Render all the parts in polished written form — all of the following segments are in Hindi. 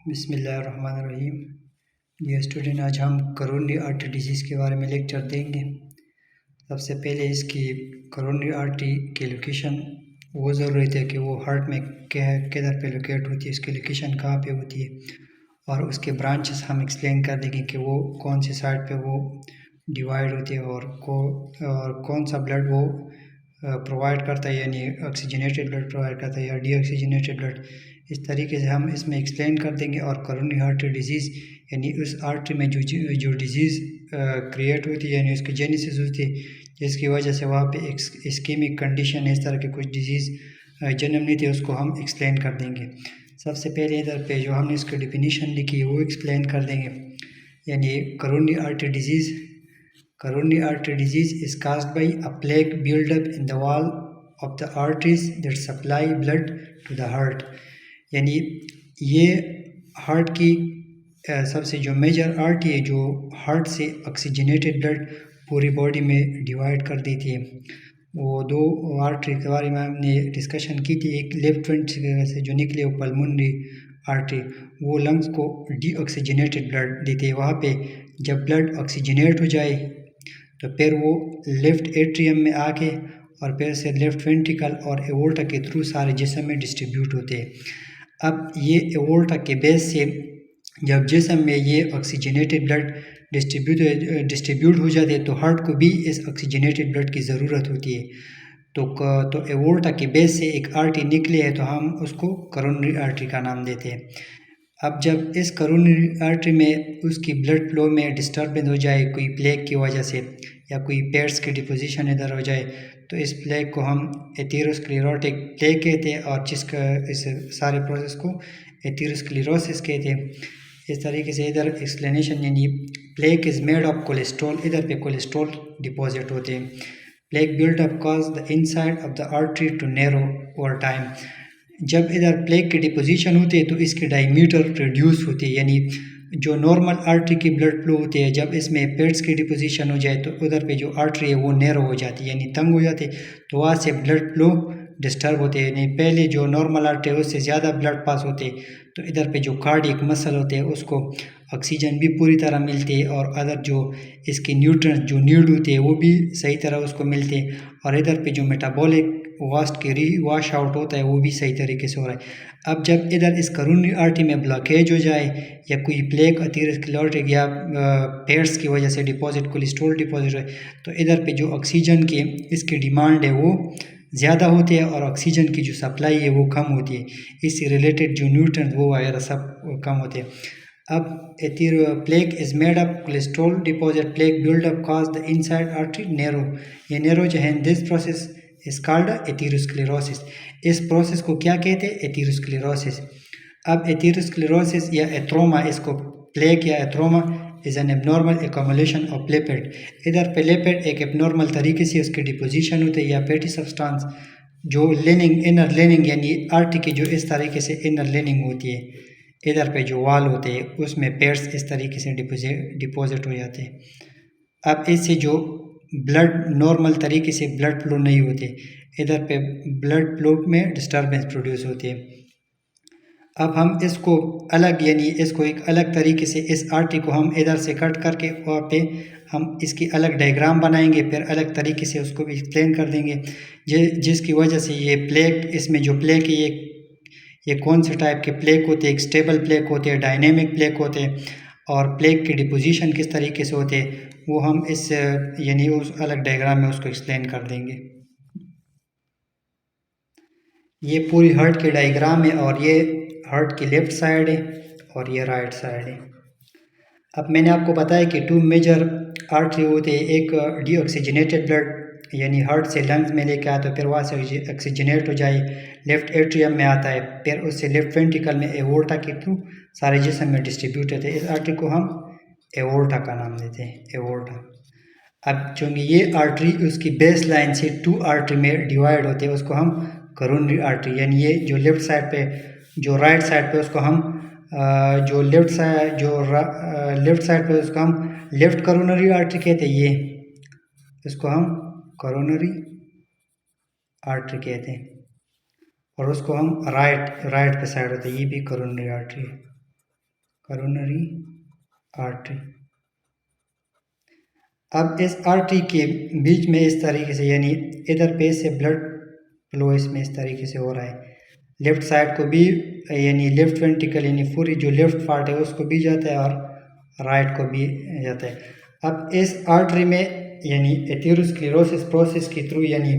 बिस्मिल्लाहिर्रहमानिर्रहीम। डियर स्टूडेंट, आज हम करोनरी आर्टरी डिजीज़ के बारे में लेक्चर देंगे। सबसे पहले इसकी करोनरी आर्टरी की लोकेशन वो ज़रूरत है कि वो हार्ट में किधर पे लोकेट होती है, उसकी लोकेशन कहाँ पे होती है, और उसके ब्रांचेस हम एक्सप्लेन कर देंगे कि वो कौन सी साइड पे वो डिवाइड होती है और कौन सा ब्लड वो प्रोवाइड करता है, यानी ऑक्सीजनेटेड ब्लड प्रोवाइड करता है या डीऑक्सीजनेटेड ब्लड। इस तरीके से हम इसमें एक्सप्लेन कर देंगे। और करोनरी आर्टरी डिजीज़ यानी उस आर्टरी में जो डिजीज़ क्रिएट होती है, यानी उसकी जेनेसिस होती है, जिसकी वजह से वहाँ पे एक इस्केमिक कंडीशन, इस तरह के कुछ डिजीज़ जन्म लेती है, उसको हम एक्सप्लेन कर देंगे। सबसे पहले इधर पे जो हमने इसकी डिफिनीशन लिखी है वो एक्सप्लेन कर देंगे। यानी coronary artery disease is caused by a plaque build-up in the wall of the arteries that supply blood to the heart। यानी ये हार्ट की सबसे जो मेजर आर्टरी है, जो हार्ट से ऑक्सीजनेटेड ब्लड पूरी बॉडी में डिवाइड कर देती है। वो दो आर्टरी के बारे में हमने डिस्कशन की थी। एक लेफ्ट वेंट्रिकल से जो निकले वो पल्मोनरी आर्टरी, वो लंग्स को डीऑक्सीजनेटेड ब्लड देती है। वहाँ पे जब ब्लड ऑक्सीजनेट हो जाए तो फिर वो लेफ़्ट एट्रियम में आके और फिर से लेफ़्ट वेंट्रिकल और एवोल्टा के थ्रू सारे जिस्म में डिस्ट्रीब्यूट होते हैं। अब ये एवोल्टा के बेस से जब जिस्म में ये ऑक्सीजनेटेड ब्लड डिस्ट्रीब्यूट हो जाते हैं तो हार्ट को भी इस ऑक्सीजनेटेड ब्लड की ज़रूरत होती है। तो एवोल्टा के बेस से एक आर्टरी निकली है तो हम उसको करोनरी आर्टरी का नाम देते हैं। अब जब इस करोनरी आर्टरी में उसकी ब्लड फ्लो में डिस्टर्बेंस हो जाए कोई प्लेग की वजह से, या कोई पेड्स की डिपोजिशन इधर हो जाए, तो इस प्लेग को हम एथेरोस्क्लेरोटिक प्लेग कहते हैं, और जिसका इस सारे प्रोसेस को एथेरोस्क्लेरोसिस कहते हैं। इस तरीके से इधर एक्सप्लेनेशन, यानी plaque is made of cholesterol, इधर पे कोलेस्ट्रॉल डिपॉजिट होते हैं। Plaque build up cause the inside of the artery to narrow over time. जब इधर प्लेग की डिपोजिशन होती है तो इसकी डायमीटर रिड्यूस होती है, यानी जो नॉर्मल आर्टरी की ब्लड फ्लो होती है, जब इसमें पेड्स की डिपोजिशन हो जाए तो उधर पे जो आर्टरी है वो नैरो हो जाती है, यानी तंग हो जाती है, तो वहाँ से ब्लड फ्लो डिस्टर्ब होते हैं। यानी पहले जो नॉर्मल आर्टरी है उससे ज़्यादा ब्लड पास होते हैं, तो इधर पे जो कार्डियक मसल होते हैं उसको ऑक्सीजन भी पूरी तरह मिलती है, और अदर जो इसके न्यूट्रिएंट्स जो नीड होते हैं वो भी सही तरह उसको मिलते हैं, और इधर पे जो मेटाबॉलिक वास्ट के वॉश आउट होता है वो भी सही तरीके से हो रहा है। अब जब इधर इस करोनरी आर्टरी में ब्लॉकेज हो जाए, या कोई प्लेग एथेरोस्क्लेरोटिक या पेड्स की वजह से डिपॉजिट कोलेस्ट्रॉल डिपॉजिट है, तो इधर पे जो ऑक्सीजन की इसकी डिमांड है वो ज़्यादा होती है, और ऑक्सीजन की जो सप्लाई है वो कम होती है। इससे रिलेटेड जो न्यूट्रिएंट्स वो वगैरह सब कम होते हैं। अब plague is made up cholesterol deposit, plague build up cause the inside artery narrow. ये नैरो जो है, this process is called atherosclerosis. इस प्रोसेस को क्या कहते हैं? एथेरोस्क्लेरोसिस। अब एथेरोस्क्लेरोसिस या एथ्रोमा, इसको प्लेग या atheroma is an abnormal accumulation of lipid. इधर पे लिपिड एक एबनॉर्मल तरीके से उसकी डिपोजिशन होती है, या फैटी सब्सटेंस जो लिनिंग इनर लिनिंग, यानी आर्टरी की जो इस तरीके से इनर लिनिंग होती है, इधर पे जो वाल होते हैं उसमें पेड्स इस तरीके से डिपॉजिट हो जाते हैं। अब इससे जो ब्लड नॉर्मल तरीके से ब्लड फ्लो नहीं होते, इधर पे ब्लड फ्लो में डिस्टर्बेंस प्रोड्यूस होती है। अब हम इसको अलग, यानी इसको एक अलग तरीके से, इस आर्टरी को हम इधर से कट करके वहाँ पे हम इसकी अलग डायग्राम बनाएंगे, फिर अलग तरीके से उसको भी एक्सप्लेन कर देंगे, जिसकी वजह से ये प्लेग, इसमें जो प्लेग है ये कौन से टाइप के प्लेग होते हैं, एक स्टेबल प्लेग होते हैं, डायनेमिक प्लेग होते हैं, और प्लेग की डिपोजिशन किस तरीके से होते हैं वो हम इस यानी उस अलग डायग्राम में उसको एक्सप्लेन कर देंगे। ये पूरी हार्ट की डायग्राम है, और ये हार्ट की लेफ़्ट साइड है और ये राइट साइड है। अब मैंने आपको बताया कि टू मेजर आर्टरी होते हैं, एक डीऑक्सीजनेटेड ब्लड यानी हार्ट से लंग्स में लेके आता है, फिर वहाँ से ऑक्सीजनेट हो जाए लेफ्ट एट्रियम में आता है, फिर उससे लेफ्ट वेंट्रिकल में एवोल्टा के थ्रू सारे जिस्म में डिस्ट्रीब्यूट होते हैं। इस आर्टरी को हम एवोल्टा का नाम देते हैं, एवोल्टा। अब चूँकि ये आर्टरी उसकी बेस लाइन से टू आर्टरी में डिवाइड होते हैं, उसको हम करोनरी आर्टरी, यानी ये जो लेफ्ट साइड पे, जो राइट साइड पे उसको हम जो लेफ्ट साइड पे उसको हम लेफ्ट करोनरी आर्टरी कहते हैं, ये इसको हम करोनरी आर्टरी कहते हैं, और उसको हम राइट पे साइड होते हैं, ये भी करोनरी आर्टरी है। Coronary artery. अब इस आर्टरी के बीच में इस तरीके से यानी इधर पे से ब्लड फ्लो इसमें इस तरीके से हो रहा है, लेफ्ट साइड को भी यानी लेफ्ट वेंट्रिकल यानी पूरी जो लेफ्ट पार्ट है उसको भी जाता है और राइट को भी जाता है। अब इस आर्टरी में यानी एथेरोस्क्लेरोसिस प्रोसेस के थ्रू यानी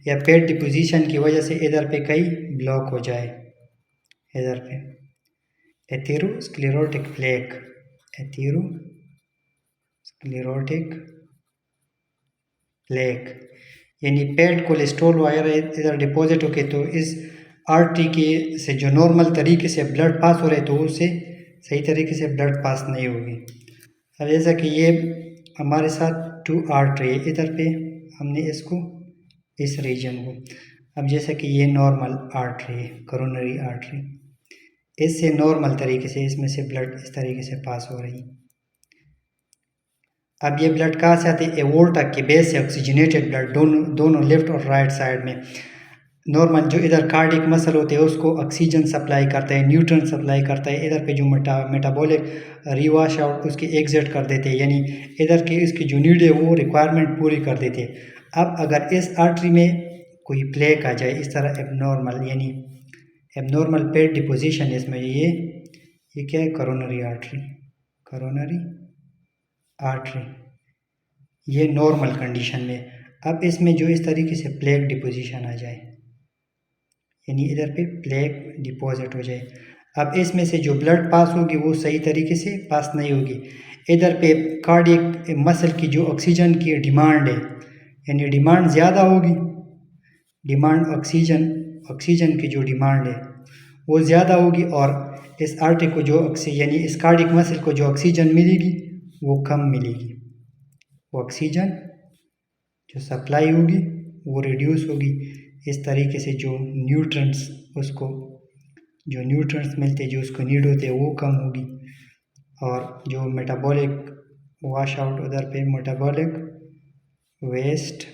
या पेट डिपोजिशन की वजह से इधर पे कहीं ब्लॉक हो जाए, इधर पे एथेरोस्क्लेरोटिक प्लेक, एथेरोस्क्लेरोटिक प्लेक यानी पेट कोलेस्ट्रॉल वगैरह इधर डिपॉजिट होके तो इस आर्टरी के से जो नॉर्मल तरीके से ब्लड पास हो रहे तो उससे सही तरीके से ब्लड पास नहीं होगी। अब जैसा कि ये हमारे साथ 2 आर्टरी है, इधर पे हमने इसको इस रीजन को, अब जैसा कि ये नॉर्मल आर्टरी है, करोनरी आर्टरी, इससे नॉर्मल तरीके से इसमें से ब्लड इस तरीके से पास हो रही। अब ये ब्लड कहाँ से आती है, एवोल्टा के बेस से ऑक्सीजनेटेड ब्लड दोनों लेफ्ट और राइट साइड में नॉर्मल जो इधर कार्डियक मसल होते हैं उसको ऑक्सीजन सप्लाई करता है, न्यूट्रन सप्लाई करता है, इधर पे जो मेटाबॉलिक रिवाश आउट उसके एग्जिट कर देते हैं यानी इधर के इसकी जो नीड है वो रिक्वायरमेंट पूरी कर देते हैं। अब अगर इस आर्टरी में कोई प्लेक आ जाए इस तरह एबनॉर्मल यानी एबनॉर्मल पेट डिपोजिशन है इसमें, ये क्या है, करोनरी आर्टरी, करोनरी आर्टरी, ये नॉर्मल कंडीशन में। अब इसमें जो इस तरीके से प्लेक डिपोजिशन आ जाए यानी इधर पे प्लेक डिपॉजिट हो जाए, अब इसमें से जो ब्लड पास होगी वो सही तरीके से पास नहीं होगी। इधर पे कार्डियक मसल की जो ऑक्सीजन की डिमांड है यानी डिमांड ज़्यादा होगी, डिमांड ऑक्सीजन की जो डिमांड है वो ज़्यादा होगी और इस आर्टरी को जो यानी इस कार्डियक मसल को जो ऑक्सीजन मिलेगी वो कम मिलेगी, वो ऑक्सीजन जो सप्लाई होगी वो रिड्यूस होगी। इस तरीके से जो न्यूट्रंट्स उसको जो न्यूट्रंट्स मिलते हैं जो उसको नीड होते हैं वो कम होगी और जो मेटाबॉलिक वॉश आउट उधर पे मेटाबॉलिक वेस्ट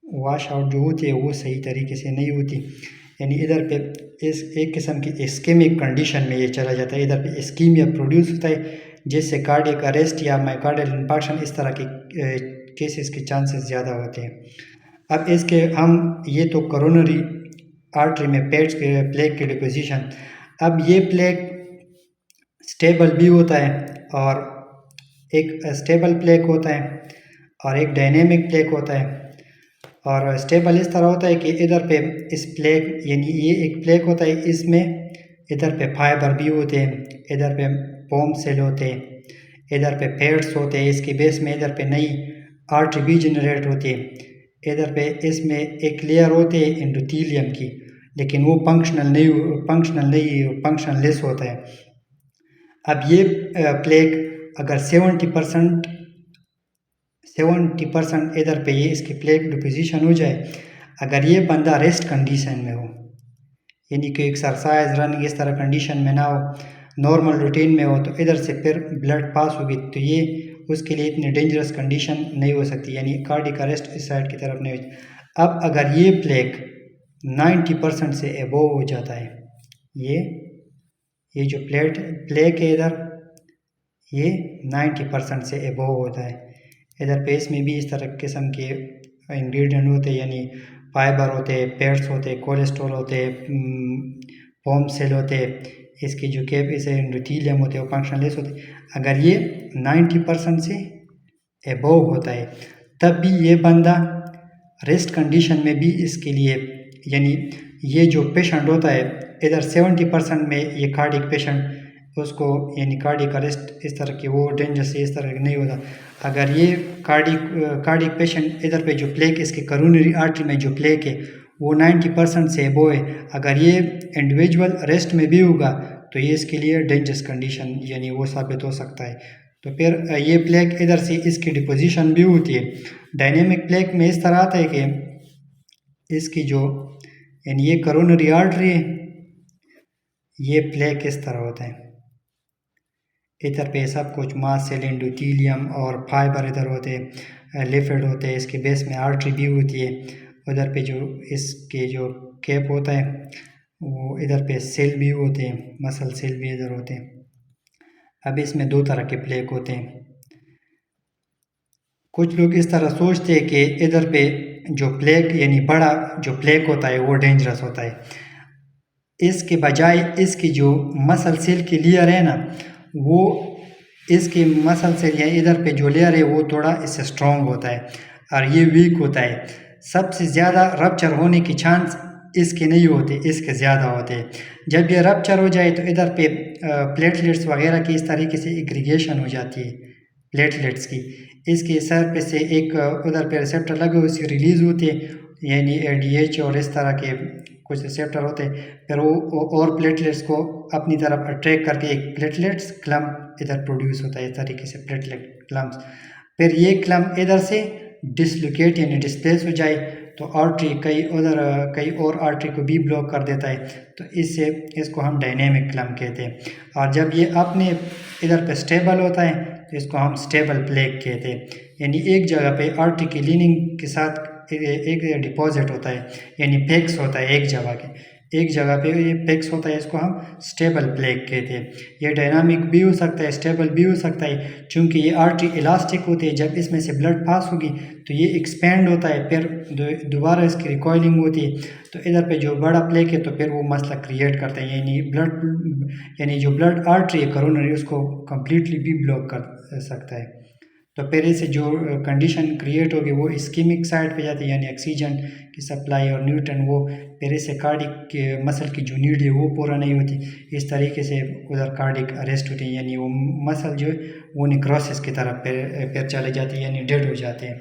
वॉश आउट जो होती है वो सही तरीके से नहीं होती यानी इधर पे इस एक किस्म की इस्केमिक कंडीशन में ये चला जाता है, इधर पे इस्कीमिया प्रोड्यूस होता है जिससे कार्डियक अरेस्ट या माइकार्डियल इंफार्क्शन इस तरह के केसेस के चांसेस ज़्यादा होते हैं। अब इसके हम ये तो करोनरी आर्टरी में पेट के प्लेक के डिपोजिशन, अब ये प्लेक स्टेबल भी होता है और एक स्टेबल प्लेक होता है और एक डायनेमिक प्लेक होता है। और स्टेबल इस तरह होता है कि इधर पे इस प्लेक यानी ये एक प्लेक होता है, इसमें इधर पे फाइबर भी होते हैं, इधर पे पोम सेल होते हैं, इधर पे पेड्स होते हैं, इसके बेस में इधर पे नई आर्टरी भी जनरेट होती है, इधर पे इसमें एक लेयर होती है एंडोथेलियम की लेकिन वो फंक्शनलेस होता है। अब ये प्लेक अगर 70% इधर पे ये इसकी प्लेक डिपोजिशन हो जाए, अगर ये बंदा रेस्ट कंडीशन में हो यानी कि एक्सरसाइज रनिंग इस तरह कंडीशन में ना हो, नॉर्मल रूटीन में हो, तो इधर से फिर ब्लड पास होगी तो ये उसके लिए इतनी डेंजरस कंडीशन नहीं हो सकती यानी कार्डियक अरेस्ट इस साइड की तरफ नहीं होती। अब अगर ये प्लेक 90% से एबोव हो जाता है, ये जो प्लेक है इधर ये 90% से एबोव होता है, इधर पेस में भी इस तरह किस्म के इंग्रेडिएंट होते हैं यानी फाइबर होते हैं, पेट्स होते हैं, कोलेस्ट्रॉल होते हैं, पोम सेल होते हैं, इसकी जो कैप इसे एंडोथेलियम होते हैं वो फंक्शनलेस होते हैं। अगर ये 90% से एबोव होता है तब भी ये बंदा रेस्ट कंडीशन में भी इसके लिए यानी ये जो पेशेंट होता है इधर 70% में ये कार्डियक पेशेंट उसको यानी कार्डियक अरेस्ट इस तरह की वो डेंजर से इस तरह नहीं होता। अगर ये कार्डियक पेशेंट इधर पे जो प्लेक इसके करोनरी आर्टरी में जो प्लेक है वो 90% से एबोव है, अगर ये इंडिविजुअल रेस्ट में भी होगा तो ये इसके लिए डेंजरस कंडीशन यानी वो साबित हो सकता है। तो फिर ये प्लेक इधर से इसकी डिपोजिशन भी होती है। डायनेमिक प्लेक में इस तरह आता है कि इसकी जो यानी ये करोनरी आर्टरी है, ये प्लेक इस तरह होता है, इधर पे सब कुछ मास सेल एंडोथेलियम और फाइबर इधर होते हैं, लिपिड होते हैं, इसके बेस में आर्टरी भी होती है, उधर पे जो इसके जो कैप होता है वो इधर पे सेल भी होते हैं, मसल सेल भी इधर होते हैं। अब इसमें दो तरह के प्लेग होते हैं। कुछ लोग इस तरह सोचते हैं कि इधर पे जो प्लेग यानी बड़ा जो प्लेग होता है वो डेंजरस होता है, इसके बजाय इसकी जो मसल सेल की लेयर है ना, वो इसकी मसल सेल या इधर पे जो लेयर है वो थोड़ा इससे स्ट्रॉन्ग होता है और ये वीक होता है। सबसे ज़्यादा रप्चर होने की चांस इसके नहीं होते, इसके ज़्यादा होते हैं। जब ये रप्चर हो जाए तो इधर पे प्लेटलेट्स वगैरह की इस तरीके से एग्रीगेशन हो जाती है प्लेटलेट्स की, इसके सर पे से एक उधर पे रिसेप्टर लगे हुए उसकी रिलीज़ होती है, यानी एडीएच और इस तरह के कुछ रिसेप्टर होते हैं, फिर वो और प्लेटलेट्स को अपनी तरफ अट्रैक्ट करके एक प्लेटलेट्स क्लम्प इधर प्रोड्यूस होता है इस तरीके से प्लेटलेट क्लम्प्स। फिर ये क्लम्प इधर से डिसलोकेट यानी डिस्प्लेस हो जाए तो आर्टरी कई और आर्टरी को भी ब्लॉक कर देता है, तो इससे इसको हम डायनेमिक क्लम्प कहते हैं। और जब ये अपने इधर पे स्टेबल होता है तो इसको हम स्टेबल प्लेग कहते हैं, यानी एक जगह पे आर्टरी की लीनिंग के साथ एक डिपॉजिट होता है, यानी फिक्स होता है एक जगह पे ये फिक्स होता है, इसको हम स्टेबल प्लेग कहते हैं। ये डायनामिक भी हो सकता है, स्टेबल भी हो सकता है, चूँकि ये आर्टरी इलास्टिक होती है, जब इसमें से ब्लड पास होगी तो ये एक्सपेंड होता है, फिर दोबारा इसकी रिकॉइलिंग होती है, तो इधर पे जो बड़ा प्लेग है तो फिर वो मसला क्रिएट करते हैं, यानी जो ब्लड आर्टरी है करोनरी उसको कम्प्लीटली भी ब्लॉक कर सकता है। तो फिर इससे जो कंडीशन क्रिएट होगी वो इस्कीमिक साइड पे जाती है, यानी ऑक्सीजन की सप्लाई और न्यूट्रन वो फिर इससे कार्डिक मसल की जो नीड है वो पूरा नहीं होती, इस तरीके से उधर कार्डिक अरेस्ट होती है, यानी वो मसल जो है वो निक्रोसिस की तरफ फिर चले जाती है, यानी डेड हो जाते हैं।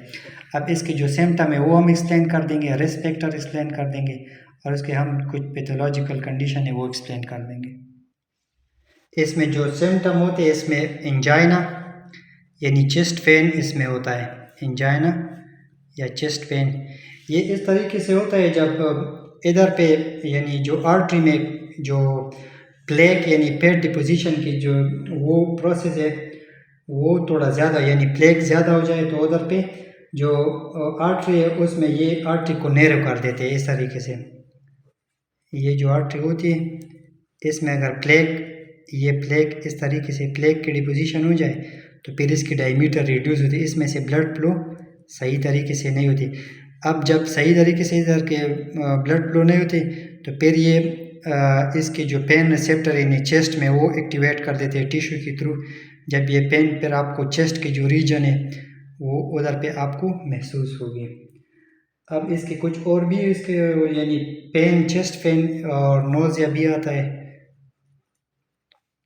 अब इसके जो सिम्टम है वो हम एक्सप्लेन कर देंगे, रिस्क फैक्टर एक्सप्लेन कर देंगे और उसके हम कुछ पैथोलॉजिकल कंडीशन है वो एक्सप्लेन कर देंगे। इसमें जो सिम्टम होते हैं इसमें एंजाइना यानी चेस्ट पेन इसमें होता है, एंजाइना या चेस्ट पेन ये इस तरीके से होता है जब इधर पे यानी जो आर्टरी में जो प्लेक यानी पेट डिपोजिशन की जो वो प्रोसेस है वो थोड़ा ज़्यादा यानी प्लेक ज़्यादा हो जाए तो उधर पे जो आर्टरी है उसमें ये आर्टरी को नैरो कर देते हैं इस तरीके से। ये जो आर्टरी होती है इसमें अगर ये प्लेक इस तरीके से प्लेक की डिपोजिशन हो जाए तो फिर इसकी डायमीटर रिड्यूस होती है, इसमें से ब्लड फ्लो सही तरीके से नहीं होती। अब जब सही तरीके से इधर के ब्लड फ्लो नहीं होती तो फिर ये इसके जो पेन रिसेप्टर यानी चेस्ट में वो एक्टिवेट कर देते हैं टिश्यू के थ्रू, जब ये पेन फिर आपको चेस्ट की जो रीजन है वो उधर पे आपको महसूस होगी। अब इसके कुछ और भी इसके यानी पेन चेस्ट पेन और नोज़िया भी आता है,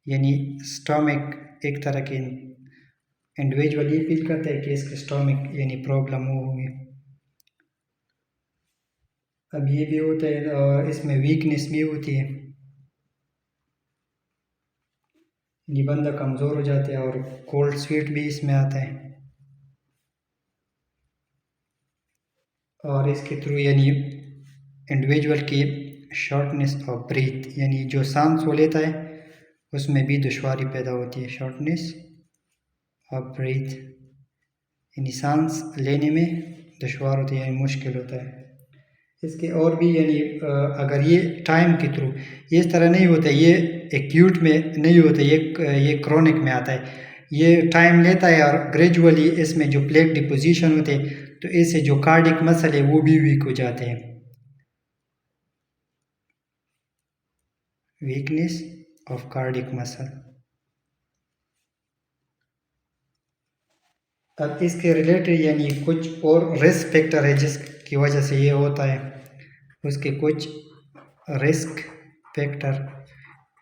यानी स्टमक एक तरह के इंडिविजुअल ये फील करता है कि इसके स्टमक यानी प्रॉब्लम होगी। अब ये भी होता है और इसमें वीकनेस भी होती है, ये बंदा कमज़ोर हो जाता है और कोल्ड स्वेट भी इसमें आता है। और इसके थ्रू यानी इंडिविजुअल की शॉर्टनेस ऑफ ब्रीथ यानी जो सांस वो लेता है उसमें भी दुश्वारी पैदा होती है, शॉर्टनेस ऑफ ब्रीथ यानी सांस लेने में दुश्वार होती है यानी मुश्किल होता है। इसके और भी यानी अगर ये टाइम के थ्रू ये इस तरह नहीं होता, ये एक्यूट में नहीं होता, ये क्रोनिक में आता है, ये टाइम लेता है और ग्रेजुअली इसमें जो प्लेक डिपोजिशन होते हैं तो इससे जो कार्डिक मसल है वो भी वीक हो जाते हैं, वीकनेस ऑफ कार्डिक मसल। अब इसके रिलेटेड यानी कुछ और रिस्क फैक्टर है जिसकी वजह से ये होता है, उसके कुछ रिस्क फैक्टर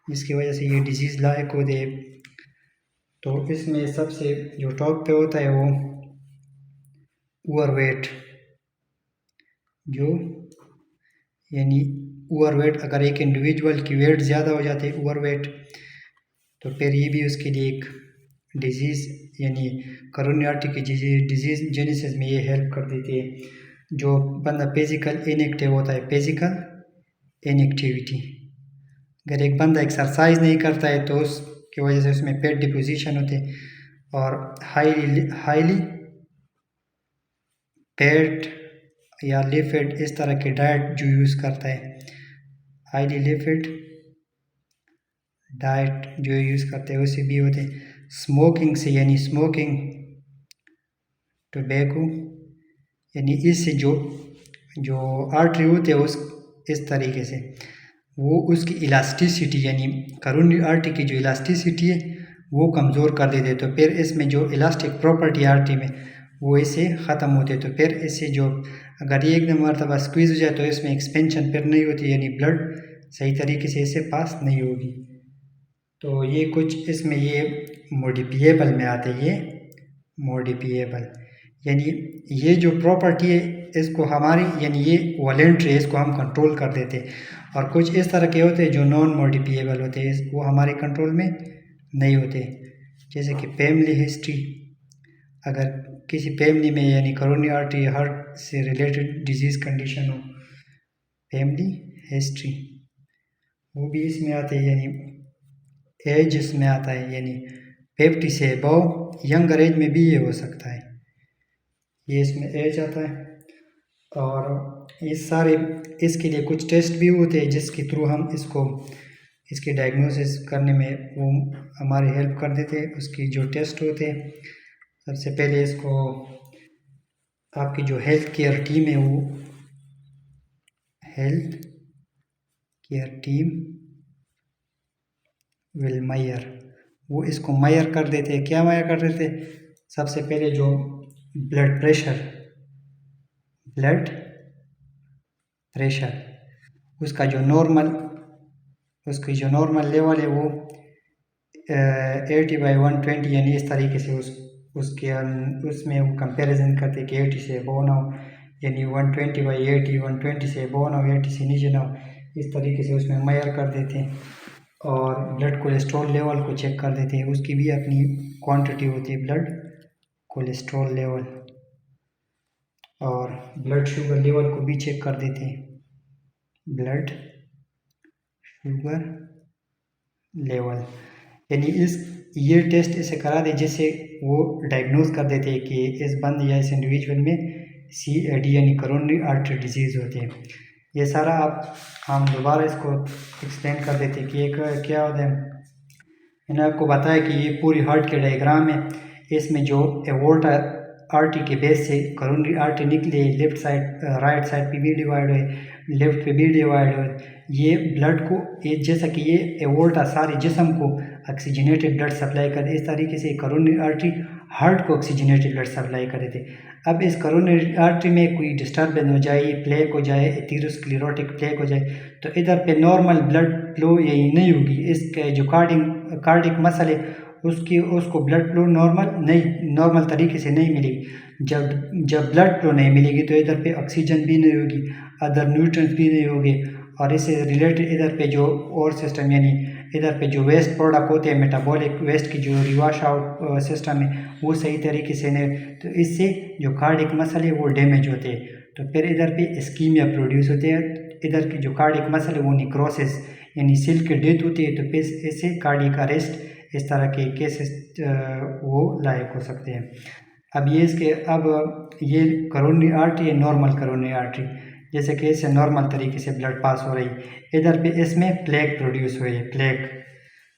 जिसकी वजह से ये डिजीज़ लायक होते हैं। तो इसमें सबसे जो टॉप पे होता है वो ओवरवेट, जो यानी ओवरवेट अगर एक इंडिविजुअल की वेट ज़्यादा हो जाती है ओवरवेट तो फिर ये भी उसके लिए एक डिजीज़ यानी कोरोनरी आर्टरी की डिजीज़ जेनेसिस में ये हेल्प कर देती है। जो बंदा फिजिकल इनएक्टिव होता है, फिजिकल इनएक्टिविटी, अगर एक बंदा एक्सरसाइज नहीं करता है तो उसकी वजह से उसमें पेट डिपोजिशन होते हैं और हाईली फैट या लिपिड इस तरह के डाइट जो यूज़ करता है, हाईली लिपिड डाइट जो यूज़ करते हैं उससे भी होते हैं। स्मोकिंग से यानी स्मोकिंग, टोबैको, यानी इससे जो जो आर्टरी होते हैं उस इस तरीके से वो उसकी इलास्टिसिटी यानी करोनरी आर्टरी की जो इलास्टिसिटी है वो कमज़ोर कर देते, तो फिर इसमें जो इलास्टिक प्रॉपर्टी आर्टरी में वो इससे ख़त्म होते, तो फिर इससे जो अगर ये एकदम मरतबा स्क्वीज़ हो जाए तो इसमें एक्सपेंशन फिर नहीं होती, यानी ब्लड सही तरीके से इससे पास नहीं होगी। तो ये कुछ इसमें ये मॉडिफिएबल में आते हैं, ये मॉडिफिएबल यानी ये जो प्रॉपर्टी है इसको हमारी यानी ये वॉलेंट्री है, इसको हम कंट्रोल कर देते हैं। और कुछ इस तरह के होते हैं जो नॉन मॉडिफिएबल होते हैं, वो हमारे कंट्रोल में नहीं होते। जैसे कि फैमिली हिस्ट्री, अगर किसी फैमिली में यानी करोनरी आर्टरी हार्ट से रिलेटेड डिजीज़ कंडीशन हो, फैमिली हिस्ट्री वो भी इसमें आते हैं। यानी एज इसमें आता है, यानी 50 से अबव, यंगर एज में भी ये हो सकता है, ये इसमें एज आता है। और इस सारे इसके लिए कुछ टेस्ट भी होते हैं जिसके थ्रू हम इसकी डायग्नोसिस करने में वो हमारी हेल्प कर देते हैं। उसकी जो टेस्ट होते हैं, सबसे पहले इसको आपकी जो हेल्थ केयर टीम है वो हेल्थ केयर टीम विल मायर, वो इसको मायर कर देते हैं। क्या मायर कर देते हैं? सबसे पहले जो ब्लड प्रेशर उसकी जो नॉर्मल लेवल है वो 80/120, यानी इस तरीके से उसमें वो कंपैरिजन करते कि 80 से अबव ना हो, यानी 120/80, 120 से अबव ना हो, 80 से नीचे ना हो, इस तरीके से उसमें मेजर कर देते हैं। और ब्लड कोलेस्ट्रॉल लेवल को चेक कर देते हैं, उसकी भी अपनी क्वांटिटी होती है ब्लड कोलेस्ट्रॉल लेवल। और ब्लड शुगर लेवल को भी चेक कर देते हैं, ब्लड शुगर लेवल, यानी ये टेस्ट इसे करा दे जिससे वो डायग्नोज कर देते हैं कि इस बंद या इस इंडिविजुअल में CAD यानी करोनरी आर्टरी डिजीज़ होते हैं। ये सारा हम दोबारा इसको एक्सप्लेन कर देते हैं कि एक क्या होता है। मैंने आपको बताया कि ये पूरी हार्ट के डायग्राम है, इसमें जो एवोर्टा आर्टरी के बेस से करोनरी आर्टरी निकले, लेफ्ट साइड राइट साइड पे भी डिवाइड हुए, लेफ्ट पे भी डिवाइड हुए, ये ब्लड को जैसा कि ये एवोर्टा सारे जिस्म को ऑक्सीजनेटेड ब्लड सप्लाई कर, इस तरीके से करोनरी आर्टरी हार्ट को ऑक्सीजनेटेड ब्लड सप्लाई कर देते। अब इस करोनरी आर्टरी में कोई डिस्टर्बेंस हो जाए, प्लेक हो जाए, एथेरोस्क्लेरोटिक प्लेक हो जाए, तो इधर पे नॉर्मल ब्लड फ्लो यही नहीं होगी। इसके जो कार्डिक मसल है उसको ब्लड फ्लो नॉर्मल तरीके से नहीं मिलेगी। जब ब्लड फ्लो नहीं मिलेगी तो इधर पे ऑक्सीजन भी नहीं होगी, अदर न्यूट्रिएंट्स भी नहीं होंगे, और इससे रिलेटेड इधर पे जो और सिस्टम यानी इधर पे जो वेस्ट प्रोडक्ट होते हैं, मेटाबॉलिक वेस्ट की जो रिवाश आउट सिस्टम है वो सही तरीके से नहीं, तो इससे जो कार्डिक मसल है वो डैमेज होते हैं, तो फिर इधर पे इस्कीमिया प्रोड्यूस होते हैं। इधर की जो कार्डिक मसल है वो निक्रोसिस यानी सेल की डेथ होती है, तो फिर इससे कार्डिक अरेस्ट इस तरह के केसेस वो लायक हो सकते हैं। अब ये करोनरी आर्टरी है, नॉर्मल करोनरी आर्टरी, जैसे कि इससे नॉर्मल तरीके से ब्लड पास हो रही, इधर पे इसमें प्लेक प्रोड्यूस हुई है, प्लेक।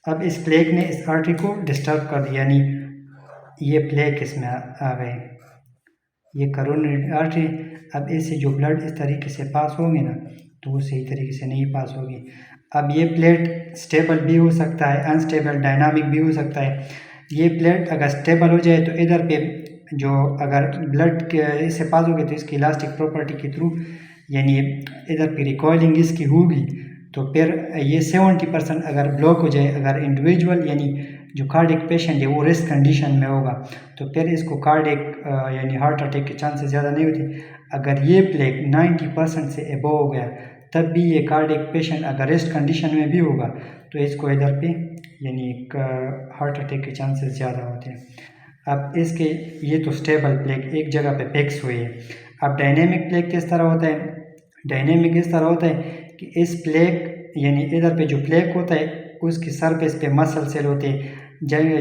अब इस प्लेक ने इस आर्टरी को डिस्टर्ब कर दिया, यानी ये प्लेक इसमें आ गए, ये करोनरी आर्टरी। अब इससे जो ब्लड इस तरीके से पास होंगे ना तो वो सही तरीके से नहीं पास होगी। अब ये प्लेट स्टेबल भी हो सकता है, अनस्टेबल डायनामिक भी हो सकता है। ये प्लेट अगर स्टेबल हो जाए तो इधर पे जो अगर ब्लड के इससे पास होगी तो इसकी इलास्टिक प्रॉपर्टी के थ्रू यानी इधर पे रिकॉइलिंग इसकी होगी, तो फिर ये 70% अगर ब्लॉक हो जाए, अगर इंडिविजुअल यानी जो कार्डिक पेशेंट है वो रिस्क कंडीशन में होगा, तो फिर इसको कार्डिक यानी हार्ट अटैक के चांसेस ज़्यादा नहीं होते। अगर ये प्लेक 90% से एबव हो गया तब भी ये कार्डिक पेशेंट अगर रेस्ट कंडीशन में भी होगा तो इसको इधर पे यानी हार्ट अटैक के चांसेस ज़्यादा होते हैं। अब इसके ये तो स्टेबल प्लेक एक जगह पे फिक्स हुई है। अब डायनेमिक प्लेक किस तरह होता है? डायनेमिक इस तरह होता है कि इस प्लेक यानी इधर पे जो प्लेक होता है उसकी सरफेस पे मसल सेल होते हैं,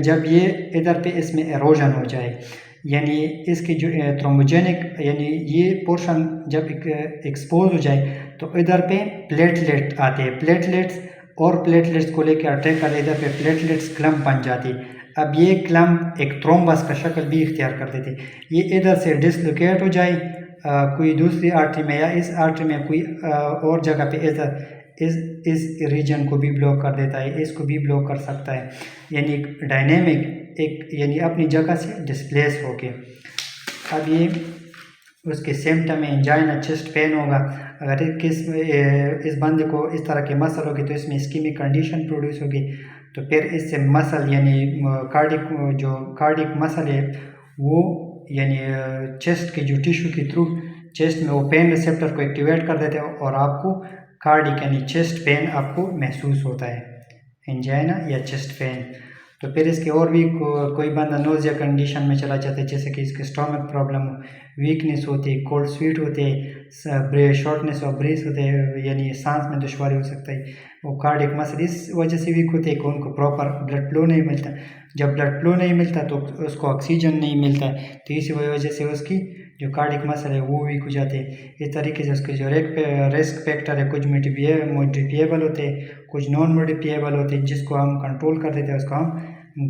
जब ये इधर पे इसमें एरोजन हो जाए यानी इसकी जो थ्रोम्बोजेनिक यानी ये पोर्शन जब एक्सपोज हो जाए तो इधर पे प्लेटलेट आते हैं। प्लेटलेट्स और प्लेटलेट्स को लेकर अटैक कर, इधर पे प्लेटलेट्स क्लम्प बन जाती। अब ये क्लम्प एक थ्रोम्बस का शक्ल भी इख्तियार कर देती। ये इधर से डिसलोकेट हो जाए कोई दूसरी आर्टरी में, या इस आर्टरी में कोई और जगह पे इधर इस रीजन को भी ब्लॉक कर देता है, इसको भी ब्लॉक कर सकता है। यानी डायनेमिक एक यानी अपनी जगह से डिस्प्लेस हो के। अब ये उसके सिम्टम में एंजाइना, चेस्ट पेन होगा। अगर इस बंदे को इस तरह की मसल होगी तो इसमें इस्कीमिक कंडीशन प्रोड्यूस होगी। तो फिर इससे मसल यानी कार्डिक मसल है वो यानी चेस्ट की जो टिश्यू के थ्रू चेस्ट में वो पेन रिसेप्टर को एक्टिवेट कर देते हैं और आपको कार्डिक यानी चेस्ट पेन आपको महसूस होता है, एंजाइना या चेस्ट पेन। तो फिर इसके और भी कोई बंदा नोजिया कंडीशन में चला जाता है, जैसे कि इसके स्टोमक प्रॉब्लम, वीकनेस होती है, कोल्ड स्वीट होते हैं, शॉर्टनेस ऑफ ब्रीथ होते हैं, यानी सांस में दुश्वारी हो सकता है। वो कार्डिक मसल इस वजह से वीक होते हैं कि उनको प्रॉपर ब्लड फ्लो नहीं मिलता। जब ब्लड फ्लो नहीं मिलता तो उसको ऑक्सीजन नहीं मिलता है, तो इसी वजह से उसकी जो कार्डिक मसल है वो वीक हो जाते हैं। इस तरीके से उसके जो रिस्क फैक्टर है कुछ मोडिफिएबल होते हैं, कुछ नॉन मोडिफिएबल होते हैं, जिसको हम कंट्रोल कर देते हैं उसको हम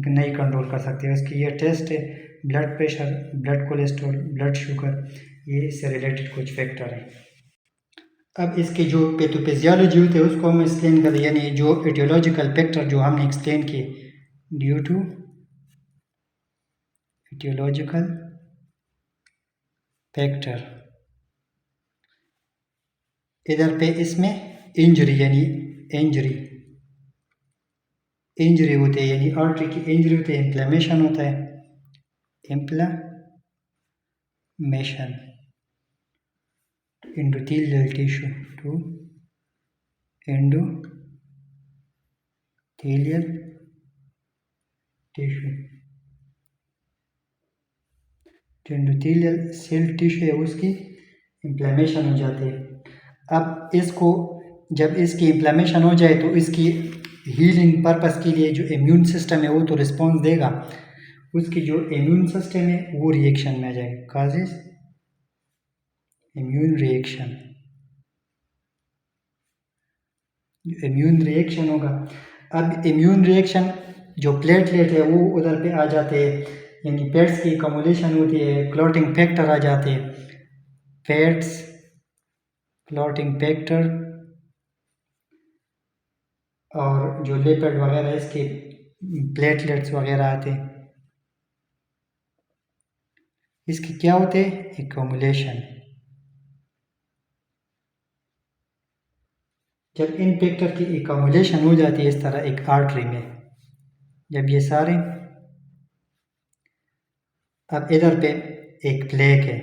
नहीं कंट्रोल कर सकते। उसकी ये टेस्ट है blood pressure, blood cholesterol, blood sugar, ये इससे रिलेटेड कुछ फैक्टर हैं। अब इसके जो पैथोफिजियोलॉजी होते हैं उसको हम एक्सप्लेन करें, यानी जो एटियोलॉजिकल फैक्टर जो हमने एक्सप्लेन किए ड्यू टू एटियोलॉजिकल फैक्टर। इधर पे इसमें इंजरी यानी इंजरी होती है, यानी आर्टरी की इंजरी होती है, इन्फ्लेमेशन होता है, inflammation endothelial tissue to endothelial tissue, जो एंडोथेलियल सेल टिश्यू है उसकी इन्फ्लेमेशन हो जाती है। अब इसको जब इसकी इन्फ्लेमेशन हो जाए तो इसकी हीलिंग पर्पस के लिए जो इम्यून सिस्टम है वो तो रिस्पॉन्स देगा, उसकी जो इम्यून सिस्टम है वो रिएक्शन में आ जाएगा, causes immune reaction, immune reaction होगा। अब इम्यून रिएक्शन जो प्लेटलेट है वो उधर पे आ जाते हैं, यानी पेट्स की कम्युलेशन होती है, क्लॉटिंग फैक्टर आ जाते हैं, फैट्स क्लॉटिंग फैक्टर और जो लिपिड वगैरह इसके प्लेटलेट्स वगैरह आते हैं, इसके क्या होते हैं एक्यूमुलेशन। जब इन फैक्टर की एक्यूमुलेशन हो जाती है इस तरह एक आर्टरी में, जब ये सारे, अब इधर पे एक प्लेक है,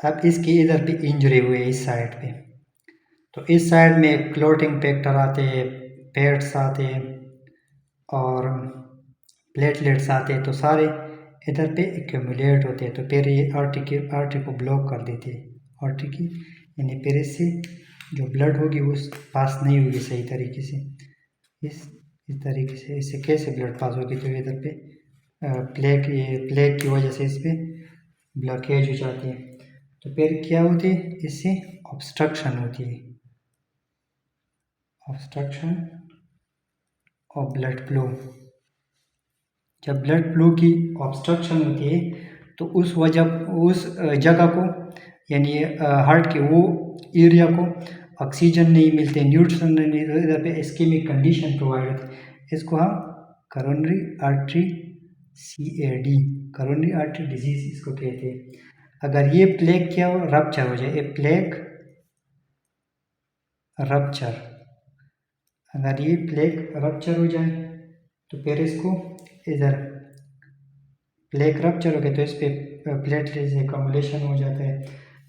अब इसकी इधर पे इंजरी हुई है इस साइड पे, तो इस साइड में क्लॉटिंग फैक्टर आते हैं, फैट्स आते हैं और प्लेटलेट्स आते हैं, तो सारे इधर पे एक्यूमुलेट होते हैं। तो फिर ये आर्टरी को ब्लॉक कर देती है, आर्टरी की यानी फिर इससे जो ब्लड होगी वो पास नहीं होगी सही तरीके से, इस तरीके से इससे कैसे ब्लड पास होगी। तो इधर पे प्लेग की वजह से इस पर ब्लॉकेज हो जाती है, तो फिर क्या होती है इससे ऑब्स्ट्रक्शन होती है, ऑब्स्ट्रक्शन ऑफ ब्लड फ्लो। जब ब्लड फ्लो की ऑब्स्ट्रक्शन होती है तो उस जगह को यानी हार्ट के वो एरिया को ऑक्सीजन नहीं मिलते, न्यूट्रिशन नहीं, इधर पे इस्कीमिक कंडीशन प्रोवाइड होती है। इसको हम coronary artery CAD, coronary artery disease इसको कहते हैं। अगर ये प्लेग क्या हो रप्चर हो जाए, प्लेग रप्चर, अगर ये प्लेग रप्चर हो जाए तो फिर इसको इधर प्लेग रप्चर हो गया तो इस पर प्लेटलेट्स एक्यूमुलेशन हो जाता है,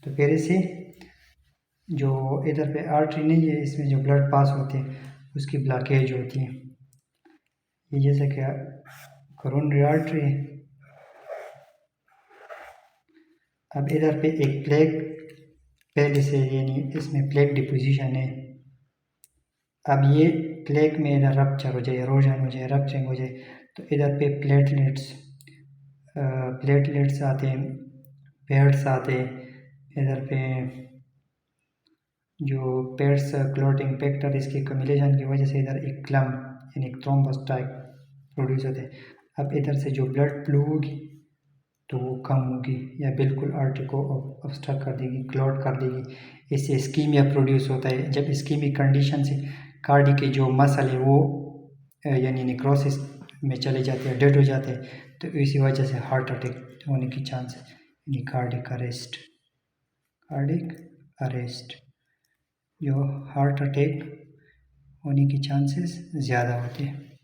तो फिर इसे जो इधर पे आर्टरी नहीं है इसमें जो ब्लड पास होते हैं उसकी ब्लॉकेज होती है। ये जैसे कि करोनरी आर्टरी है, अब इधर पे एक प्लेग पहले से यानी इसमें प्लेग डिपोजिशन है, अब ये प्लेग में इधर रप्चर हो जाए, इरोजन हो जाए, रप्चरिंग हो जाए, तो इधर पे प्लेटलेट्स आते हैं, पेड्स आते हैं, इधर पे जो पेट्स क्लॉटिंग फैक्टर इसके कम्युलेशन की वजह से इधर एक क्लम्प यानी एक थ्रोम्बस टाइप प्रोड्यूस होते हैं। अब इधर से जो ब्लड फ्लो होगी तो वो कम होगी या बिल्कुल आर्टरी को ऑब्स्ट्रक्ट कर देगी, क्लॉट कर देगी। इससे इस्कीमिया प्रोड्यूस होता है। जब इस्कीमिक कंडीशन से कार्डी के जो मसल है वो यानी नेक्रोसिस में चले जाते हैं, डेड हो जाते हैं, तो इसी वजह से हार्ट अटैक होने की चांस है, यानी कार्डिक अरेस्ट जो हार्ट अटैक होने की चांसेस ज़्यादा होते हैं।